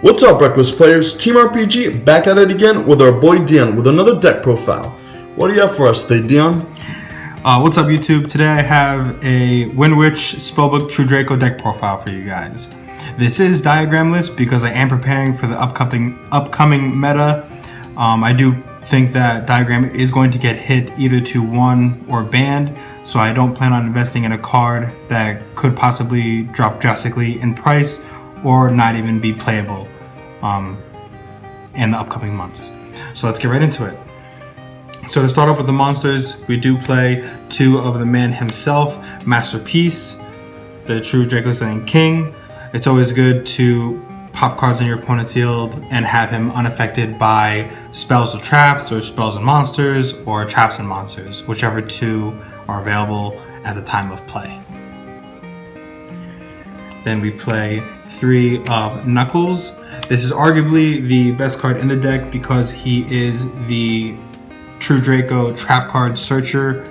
What's up, Reckless Players? Team RPG back at it again with our boy Dion with another deck profile. What do you have for us today, Dion? What's up, YouTube? Today I have a Windwitch Spellbook True Draco deck profile for you guys. This is Diagramless because I am preparing for the upcoming meta. I do think that Diagram is going to get hit either to 1 or banned, so I don't plan on investing in a card that could possibly drop drastically in price or not even be playable in the upcoming months. So let's get right into it. So to start off with the monsters, we do play 2 of the man himself, Masterpiece, the True Draco Slaying King. It's always good to pop cards in your opponent's field and have him unaffected by spells or traps, or spells and monsters, or traps and monsters, whichever 2 are available at the time of play. Then we play 3 of Knuckles. This is arguably the best card in the deck because he is the True Draco trap card searcher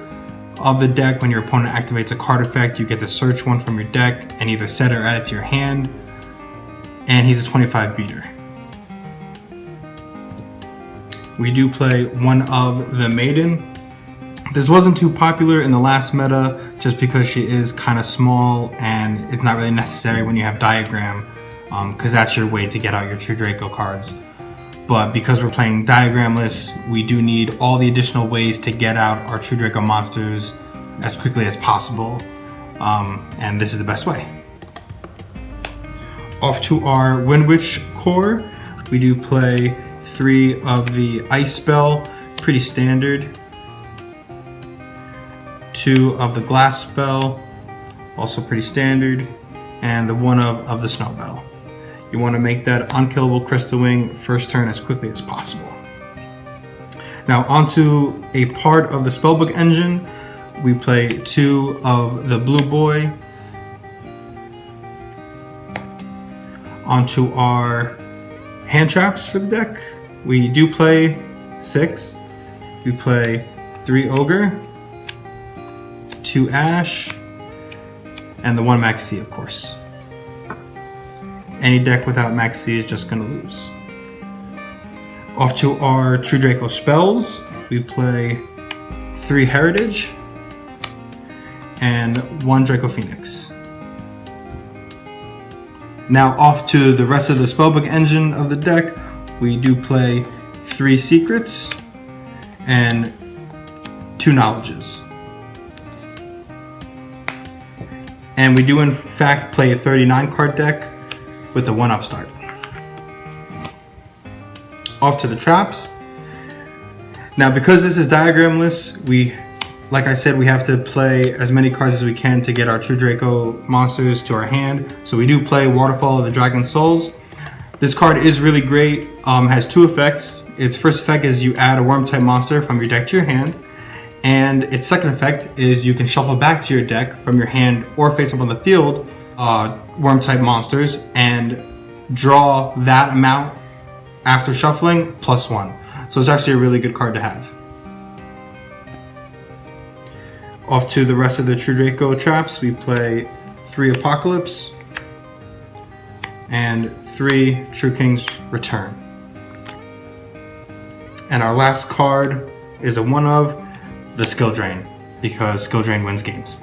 of the deck. When your opponent activates a card effect, you get to search one from your deck and either set it or add it to your hand. And he's a 25 beater. We do play 1 of the Maiden. This wasn't too popular in the last meta just because she is kind of small and it's not really necessary when you have Diagram, because that's your way to get out your True Draco cards. But because we're playing Diagramless, we do need all the additional ways to get out our True Draco monsters as quickly as possible, and this is the best way. Off to our Windwitch core, we do play 3 of the Ice Spell, pretty standard. 2 of the Glass Spell, also pretty standard, and the 1 of the Snow Bell. You want to make that unkillable Crystal Wing first turn as quickly as possible. Now onto a part of the Spellbook engine, we play 2 of the Blue Boy. Onto our hand traps for the deck, we do play 6. We play 3 Ogre, 2 Ash, and the 1 Maxi, of course. Any deck without Maxi is just gonna lose. Off to our True Draco spells, we play 3 Heritage and 1 Draco Phoenix. Now off to the rest of the Spellbook engine of the deck, we do play 3 Secrets and 2 Knowledges. And we do in fact play a 39 card deck with the 1 Upstart. Off to the traps. Now because this is Diagramless, like I said, we have to play as many cards as we can to get our True Draco monsters to our hand. So we do play Waterfall of the Dragon Souls. This card is really great, has 2 effects. Its first effect is you add a worm type monster from your deck to your hand. And its second effect is you can shuffle back to your deck from your hand or face up on the field worm type monsters and draw that amount after shuffling +1. So it's actually a really good card to have. Off to the rest of the True Draco traps, we play 3 Apocalypse and 3 True King's Return. And our last card is a 1 of the Skill Drain, because Skill Drain wins games.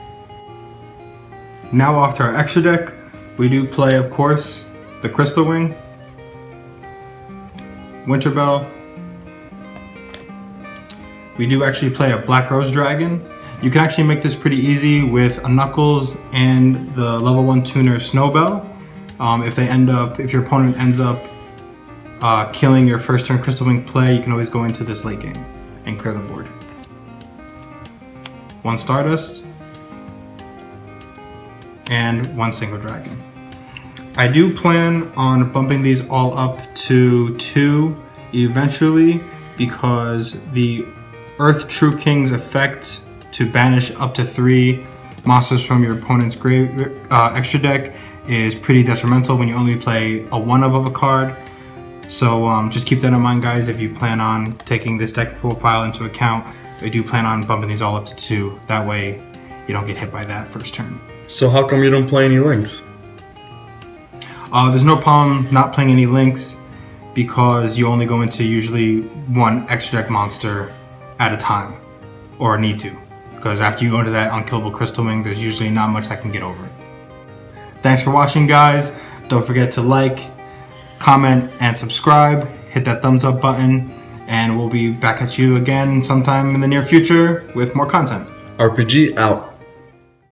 Now off to our extra deck, we do play, of course, the Crystal Wing, Winter Bell. We do actually play a Black Rose Dragon. You can actually make this pretty easy with a Knuckles and the level 1 tuner Snowbell. If your opponent ends up killing your first turn Crystal Wing play, you can always go into this late game and clear the board. 1 Stardust, and 1 Single Dragon. I do plan on bumping these all up to 2 eventually, because the Earth True King's effect to banish up to 3 monsters from your opponent's grave extra deck is pretty detrimental when you only play a 1 of a card. So just keep that in mind, guys, if you plan on taking this deck profile into account. I do plan on bumping these all up to 2. That way you don't get hit by that first turn. So how come you don't play any links? There's no problem not playing any links because you only go into usually one extra deck monster at a time, or need to, because after you go into that unkillable Crystal Wing, there's usually not much that can get over it. Thanks for watching, guys. Don't forget to like, comment, and subscribe. Hit that thumbs up button, and we'll be back at you again sometime in the near future with more content. RPG out.